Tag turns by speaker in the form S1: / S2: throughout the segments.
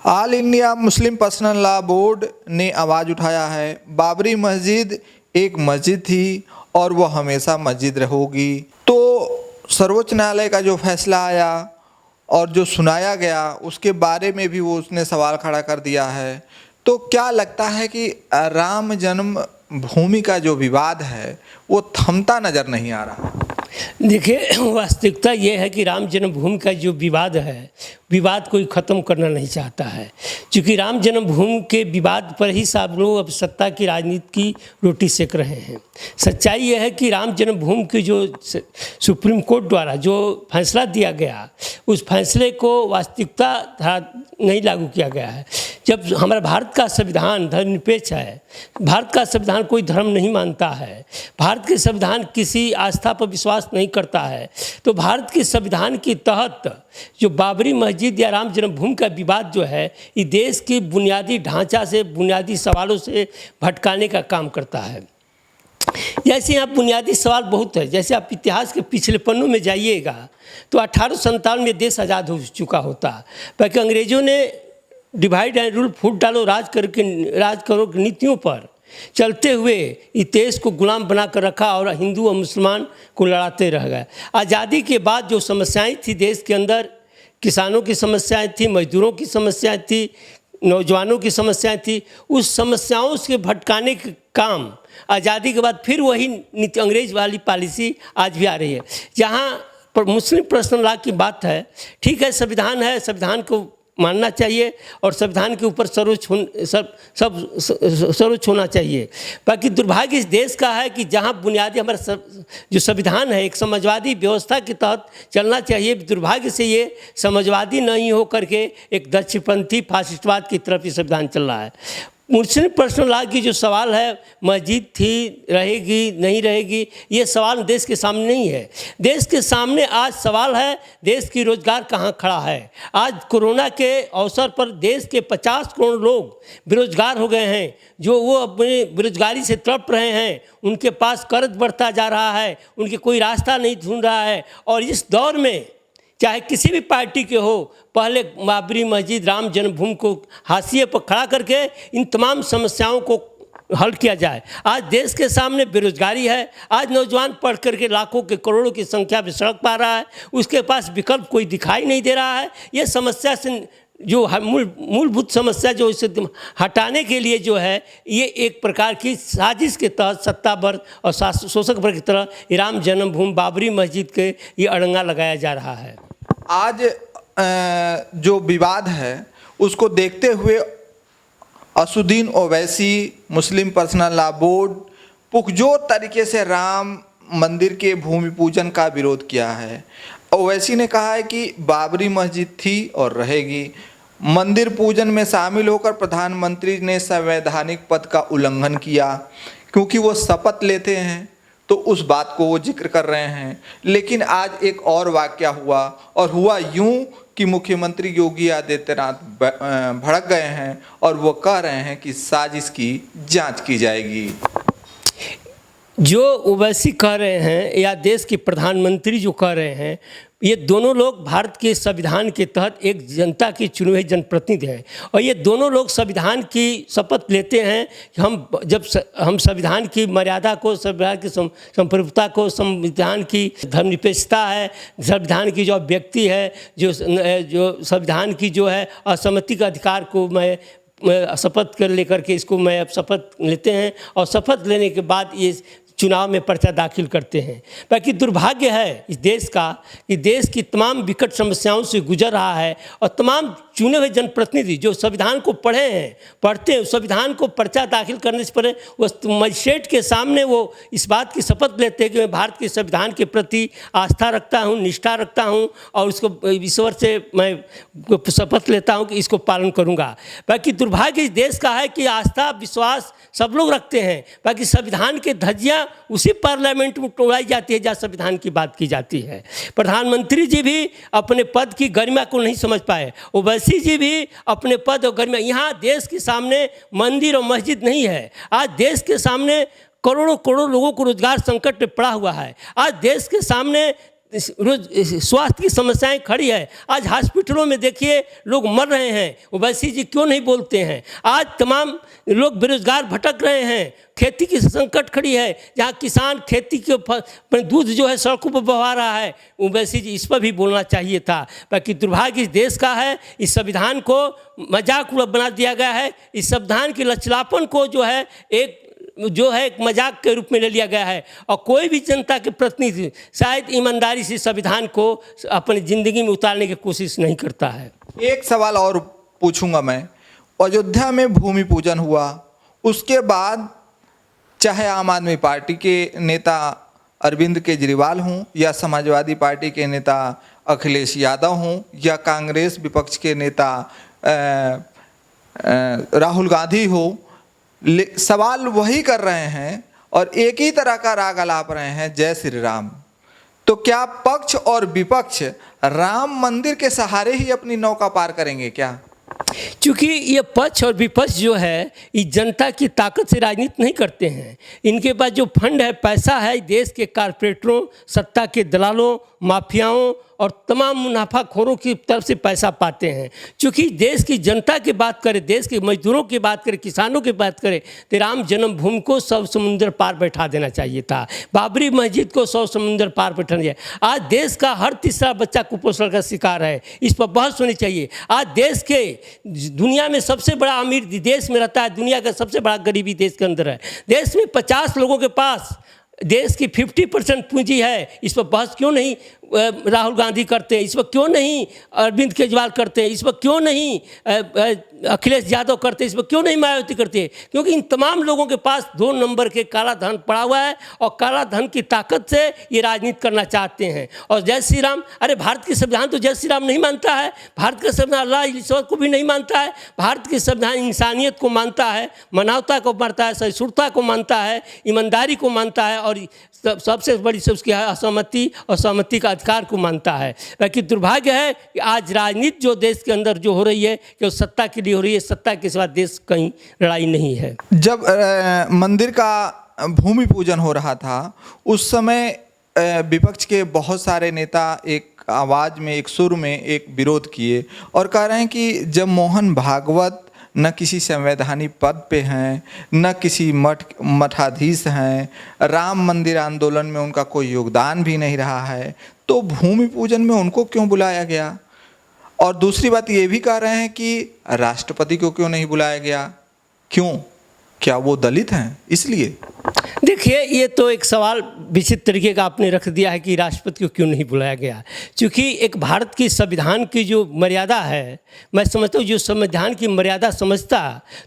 S1: All India Muslim personal law board ने आवाज़ उठाया है, बाबरी मस्जिद एक मस्जिद थी और वो हमेशा मस्जिद रहोगी। तो सर्वोच्च न्यायालय का जो फैसला आया और जो सुनाया गया उसके बारे में भी वो उसने सवाल खड़ा कर दिया है। तो क्या लगता है कि राम जन्म भूमि का जो विवाद है वो थमता नज़र नहीं आ रहा?
S2: देखिए, वास्तविकता ये है कि राम जन्मभूमि का जो विवाद है, विवाद कोई ख़त्म करना नहीं चाहता है, क्योंकि राम जन्मभूमि के विवाद पर ही सब लोग अब सत्ता की राजनीति की रोटी सेक रहे हैं। सच्चाई ये है कि राम जन्मभूमि की जो सुप्रीम कोर्ट द्वारा जो फैसला दिया गया, उस फैसले को वास्तविकता नहीं लागू किया गया है। जब हमारा भारत का संविधान धर्मनिरपेक्ष है, भारत का संविधान कोई धर्म नहीं मानता है, भारत के संविधान किसी आस्था पर विश्वास नहीं करता है, तो भारत के संविधान के तहत जो बाबरी मस्जिद या राम जन्मभूमि का विवाद जो है, ये देश की बुनियादी ढांचा से, बुनियादी सवालों से भटकाने का काम करता है। जैसे यहाँ बुनियादी सवाल बहुत है, जैसे आप इतिहास के पिछले पन्नों में जाइएगा तो 1857 में देश आज़ाद हो चुका होता, बाकी अंग्रेज़ों ने डिवाइड एंड रूल फूट डालो राज करो की नीतियों पर चलते हुए इस देश को गुलाम बना कर रखा और हिंदू और मुसलमान को लड़ाते रह गए। आज़ादी के बाद जो समस्याएं थी देश के अंदर, किसानों की समस्याएं थी, मजदूरों की समस्याएं थी, नौजवानों की समस्याएं थी, उस समस्याओं से भटकाने का काम आज़ादी के बाद फिर वही नीति अंग्रेज वाली पॉलिसी आज भी आ रही है। जहाँ पर मुस्लिम पर्सनल लॉ की बात है, ठीक है, संविधान है, संविधान को मानना चाहिए और संविधान के ऊपर सर्वोच्च होना चाहिए। बाकी दुर्भाग्य इस देश का है कि जहां बुनियादी हमारा जो संविधान है एक समाजवादी व्यवस्था के तहत चलना चाहिए, दुर्भाग्य से ये समाजवादी नहीं हो करके एक दक्षिणपंथी फासिस्टवाद की तरफ ये संविधान चल रहा है। मुस्लिम पर्सनल लॉ की जो सवाल है, मस्जिद थी, रहेगी नहीं रहेगी, ये सवाल देश के सामने नहीं है। देश के सामने आज सवाल है देश की रोजगार कहाँ खड़ा है। आज कोरोना के अवसर पर देश के 50 करोड़ लोग बेरोजगार हो गए हैं, जो वो अपनी बेरोजगारी से तड़प रहे हैं, उनके पास कर्ज बढ़ता जा रहा है, उनके कोई रास्ता नहीं ढूंढ रहा है। और इस दौर में चाहे किसी भी पार्टी के हो, पहले बाबरी मस्जिद राम जन्मभूमि को हाशिए पर खड़ा करके इन तमाम समस्याओं को हल किया जाए। आज देश के सामने बेरोजगारी है, आज नौजवान पढ़ करके लाखों के करोड़ों की संख्या में सड़क पा रहा है, उसके पास विकल्प कोई दिखाई नहीं दे रहा है। ये समस्या से जो मूलभूत समस्या जो इसे हटाने के लिए जो है, ये एक प्रकार की साजिश के तहत सत्ता वर्ग और शोषक वर्ग की तरह राम जन्मभूमि बाबरी मस्जिद के ये अड़ंगा लगाया जा रहा है।
S1: आज जो विवाद है उसको देखते हुए असुद्दीन ओवैसी मुस्लिम पर्सनल लॉ बोर्ड पुरजोर तरीके से राम मंदिर के भूमि पूजन का विरोध किया है। ओवैसी ने कहा है कि बाबरी मस्जिद थी और रहेगी। मंदिर पूजन में शामिल होकर प्रधानमंत्री ने संवैधानिक पद का उल्लंघन किया, क्योंकि वो शपथ लेते हैं तो उस बात को वो जिक्र कर रहे हैं। लेकिन आज एक और वाकया हुआ, और हुआ यूं कि मुख्यमंत्री योगी आदित्यनाथ भड़क गए हैं और वो कह रहे हैं कि साजिश की जांच की जाएगी।
S2: जो ओवैसी कह रहे हैं या देश के प्रधानमंत्री जो कह रहे हैं, ये दोनों लोग भारत के संविधान के तहत एक जनता के चुने हुए जनप्रतिनिधि हैं, और ये दोनों लोग संविधान की शपथ लेते हैं कि हम संविधान की मर्यादा को, संविधान की संप्रभुता को, संविधान की धर्मनिरपेक्षता है, संविधान की जो व्यक्ति है, जो संविधान की जो है असहमति का अधिकार को मैं शपथ कर लेकर के इसको मैं अब शपथ लेते हैं, और शपथ लेने के बाद ये चुनाव में पर्चा दाखिल करते हैं। बाकी दुर्भाग्य है इस देश का कि देश की तमाम विकट समस्याओं से गुजर रहा है, और तमाम चुने हुए जनप्रतिनिधि जो संविधान को पढ़ते हैं, संविधान को पर्चा दाखिल करने से पहले वो मजिस्ट्रेट के सामने वो इस बात की शपथ लेते हैं कि मैं भारत के संविधान के प्रति आस्था रखता हूँ, निष्ठा रखता हूँ, और उसको ईश्वर से मैं शपथ लेता हूँ कि इसको पालन करूँगा। बाकी दुर्भाग्य इस देश का है कि आस्था विश्वास सब लोग रखते हैं, बाकी संविधान के धज्जियाँ उसी पार्लियामेंट में उड़ाई जाती है जहाँ संविधान की बात की जाती है। प्रधानमंत्री जी भी अपने पद की गरिमा को नहीं समझ पाए, ओवैसी जी भी अपने पद और गरिमा, यहाँ देश के सामने मंदिर और मस्जिद नहीं है, आज देश के सामने करोड़ों करोड़ों लोगों को रोजगार संकट में पड़ा हुआ है। आज देश के सामने रोज स्वास्थ्य की समस्याएं खड़ी है। आज हॉस्पिटलों में देखिए लोग मर रहे हैं, ओवैसी जी क्यों नहीं बोलते हैं? आज तमाम लोग बेरोजगार भटक रहे हैं, खेती की संकट खड़ी है, जहाँ किसान खेती के दूध जो है सड़कों पर बहा रहा है, ओवैसी जी इस पर भी बोलना चाहिए था। बाकी दुर्भाग्य इस देश का है, इस संविधान को मजाक बना दिया गया है, इस संविधान के लचलापन को जो है एक मजाक के रूप में ले लिया गया है, और कोई भी जनता के प्रतिनिधि शायद ईमानदारी से संविधान को अपनी ज़िंदगी में उतारने की कोशिश नहीं करता है।
S1: एक सवाल और पूछूंगा मैं। अयोध्या में भूमि पूजन हुआ, उसके बाद चाहे आम आदमी पार्टी के नेता अरविंद केजरीवाल हों, या समाजवादी पार्टी के नेता अखिलेश यादव हों, या कांग्रेस विपक्ष के नेता राहुल गांधी हो, सवाल वही कर रहे हैं और एक ही तरह का राग अलाप रहे हैं, जय श्री राम। तो क्या पक्ष और विपक्ष राम मंदिर के सहारे ही अपनी नौका पार करेंगे क्या?
S2: क्योंकि ये पक्ष और विपक्ष जो है ये जनता की ताकत से राजनीति नहीं करते हैं। इनके पास जो फंड है, पैसा है, देश के कारपोरेटरों, सत्ता के दलालों, माफियाओं और तमाम मुनाफाखोरों की तरफ से पैसा पाते हैं। क्योंकि देश की जनता की बात करें, देश के मजदूरों की बात करें, किसानों की बात करें, तो राम जन्मभूमि को 100 समुंदर पार बैठा देना चाहिए था। बाबरी मस्जिद को 100 समुंदर पार बैठाना चाहिए। आज देश का हर तीसरा बच्चा कुपोषण का शिकार है, इस पर बहस होनी चाहिए। आज देश के दुनिया में सबसे बड़ा अमीर देश में रहता है, दुनिया का सबसे बड़ा गरीबी देश के अंदर है। देश में 50 लोगों के पास देश की 50% पूंजी है, इस पर बहस क्यों नहीं राहुल गांधी करते हैं? इस पर क्यों नहीं अरविंद केजरीवाल करते हैं? इस पर क्यों नहीं अखिलेश यादव करते हैं? इस पर क्यों नहीं मायावती करते हैं? क्योंकि इन तमाम लोगों के पास 2 नंबर के काला धन पड़ा हुआ है, और काला धन की ताकत से ये राजनीति करना चाहते हैं। और जय श्री राम, अरे भारत के संविधान तो जय श्री राम नहीं मानता है। भारत का संविधान अल्लाह ईश्वर को भी नहीं मानता है। भारत के संविधान इंसानियत को मानता है, मानवता को मानता है, सहिष्णुता को मानता है, ईमानदारी को मानता है, और सबसे बड़ी उसकी है असहमति और सहमति का अधिकार को मानता है। बाकी दुर्भाग्य है कि आज राजनीति जो देश के अंदर जो हो रही है कि वो सत्ता के लिए हो रही है, सत्ता के सिवा देश कहीं लड़ाई नहीं है।
S1: जब मंदिर का भूमि पूजन हो रहा था, उस समय विपक्ष के बहुत सारे नेता एक आवाज़ में, एक सुर में एक विरोध किए और कह रहे हैं कि जब मोहन भागवत न किसी संवैधानिक पद पे हैं, न किसी मठाधीश हैं, राम मंदिर आंदोलन में उनका कोई योगदान भी नहीं रहा है, तो भूमि पूजन में उनको क्यों बुलाया गया? और दूसरी बात ये भी कह रहे हैं कि राष्ट्रपति को क्यों नहीं बुलाया गया? क्यों? क्या वो दलित हैं इसलिए?
S2: देखिए, ये तो एक सवाल विचित्र तरीके का आपने रख दिया है कि राष्ट्रपति को क्यों नहीं बुलाया गया। क्योंकि एक भारत की संविधान की जो मर्यादा है, मैं समझता हूँ जो संविधान की मर्यादा समझता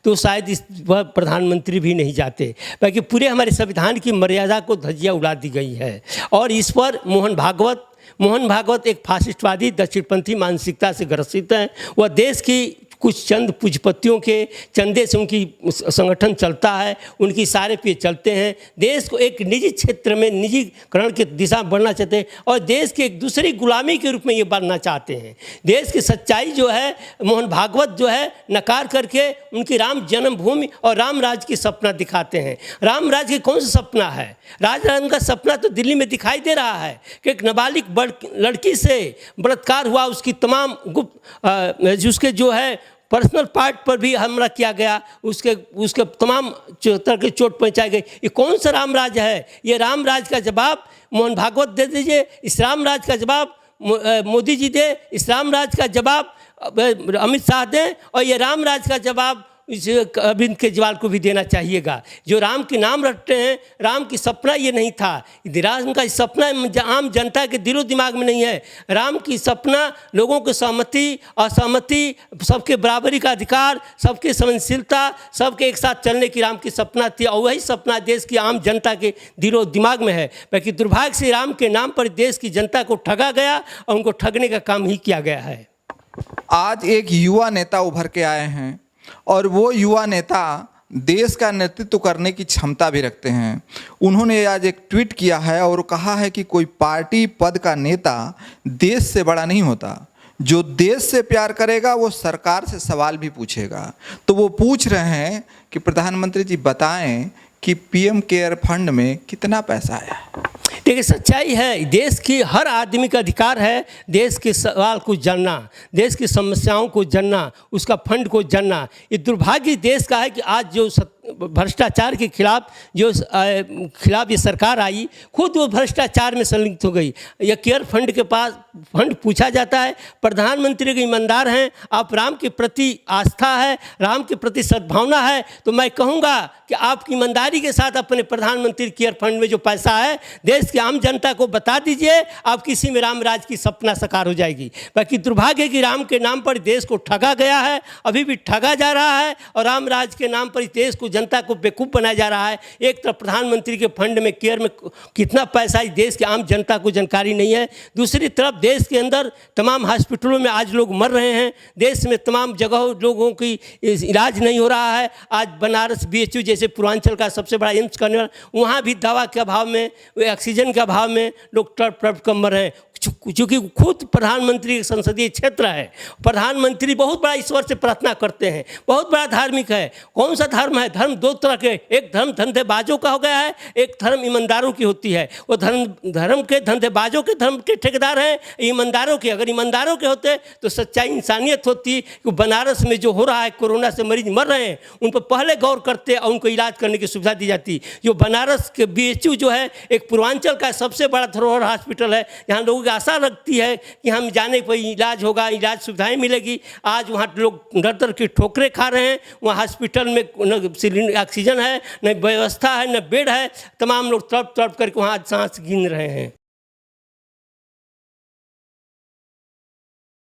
S2: तो शायद इस वह प्रधानमंत्री भी नहीं जाते। बाकी पूरे हमारे संविधान की मर्यादा को धज्जियाँ उड़ा दी गई है। और इस पर मोहन भागवत एक फासिस्टवादी दक्षिणपंथी मानसिकता से ग्रसित हैं। वह देश की कुछ चंद पूंजीपतियों के चंदे से उनकी संगठन चलता है, उनकी सारे पे चलते हैं। देश को एक निजी क्षेत्र में निजीकरण की दिशा बढ़ना चाहते हैं, और देश के एक दूसरी गुलामी के रूप में ये बढ़ना चाहते हैं। देश की सच्चाई जो है मोहन भागवत जो है नकार करके उनकी राम जन्मभूमि और राम राज्य की सपना दिखाते हैं। राम राज्य की कौन सा सपना है? राम का सपना तो दिल्ली में दिखाई दे रहा है कि एक नाबालिग लड़की से बलात्कार हुआ, उसकी तमाम उसके जो है पर्सनल पार्ट पर भी हमला किया गया, उसके तमाम तरह की चोट पहुंचाई गई। ये कौन सा राम राज्य है? ये राम राज्य का जवाब मोहन भागवत दे दीजिए, इस राम राज्य का जवाब मोदी जी दे, इस राम राज्य का जवाब अमित शाह दें, और ये राम राज्य का जवाब अरविंद केजरीवाल को भी देना चाहिएगा। जो राम के नाम रटते हैं, राम की सपना ये नहीं था। राम का सपना आम जनता के दिलो दिमाग में नहीं है। राम की सपना लोगों की सहमति, असहमति, सबके बराबरी का अधिकार, सबके सहनशीलता, सबके एक साथ चलने की राम की सपना थी, और वही सपना देश की आम जनता के दिलो दिमाग में है। बाकी दुर्भाग्य से राम के नाम पर देश की जनता को ठगा गया और उनको ठगने का काम ही किया गया है।
S1: आज एक युवा नेता उभर के आए हैं, और वो युवा नेता देश का नेतृत्व करने की क्षमता भी रखते हैं। उन्होंने आज एक ट्वीट किया है और कहा है कि कोई पार्टी पद का नेता देश से बड़ा नहीं होता। जो देश से प्यार करेगा वो सरकार से सवाल भी पूछेगा। तो वो पूछ रहे हैं कि प्रधानमंत्री जी बताएं कि पीएम केयर फंड में कितना पैसा आया है।
S2: देखिए सच्चाई है, देश की हर आदमी का अधिकार है देश के सवाल को जानना, देश की समस्याओं को जानना, उसका फंड को जानना। ये दुर्भाग्य देश का है कि आज जो भ्रष्टाचार के खिलाफ ये सरकार आई, खुद वो भ्रष्टाचार में संलिप्त हो गई। या केयर फंड के पास फंड पूछा जाता है, प्रधानमंत्री के ईमानदार हैं, आप राम के प्रति आस्था है, राम के प्रति सद्भावना है, तो मैं कहूँगा कि आप ईमानदारी के साथ अपने प्रधानमंत्री केयर फंड में जो पैसा है देश की आम जनता को बता दीजिए, आप किसी में राम राज की सपना साकार हो जाएगी। बाकी दुर्भाग्य कि राम के नाम पर देश को ठगा गया है, अभी भी ठगा जा रहा है, और राम राज के नाम पर देश को जनता को बेवकूफ़ बनाया जा रहा है। एक तरफ प्रधानमंत्री के फंड में केयर में कितना पैसा इस देश की आम जनता को जानकारी नहीं है, दूसरी तरफ देश के अंदर तमाम हॉस्पिटलों में आज लोग मर रहे हैं, देश में तमाम जगहों लोगों की इलाज नहीं हो रहा है। आज बनारस BHU जैसे पूर्वांचल का सबसे बड़ा एम्स करने, वहाँ भी दवा के अभाव में, ऑक्सीजन के अभाव में लोग तड़प कर मर रहे हैं। चूँकि खुद प्रधानमंत्री के संसदीय क्षेत्र है, प्रधानमंत्री बहुत बड़ा ईश्वर से प्रार्थना करते हैं, बहुत बड़ा धार्मिक है। कौन सा धर्म है? धर्म दो तरह के, एक धर्म धंधेबाजों का हो गया है, एक धर्म ईमानदारों की होती है। वो धर्म के धंधेबाजों के धर्म के ठेकेदार हैं, ईमानदारों के। अगर ईमानदारों के होते तो सच्चाई इंसानियत होती कि बनारस में जो हो रहा है, कोरोना से मरीज मर रहे हैं, उन पर पहले गौर करते और उनको इलाज करने की सुविधा दी जाती। जो बनारस के BHU जो है एक पूर्वांचल का सबसे बड़ा धरोहर हॉस्पिटल है, यहाँ लोगों आशा रखती है कि हम जाने पर इलाज होगा, इलाज सुविधाएं मिलेगी। आज वहाँ लोग दर की ठोकरें खा रहे हैं। वहाँ हॉस्पिटल में न ऑक्सीजन है, न व्यवस्था है, न बेड है। तमाम लोग तड़प करके वहाँ सांस गिन रहे हैं।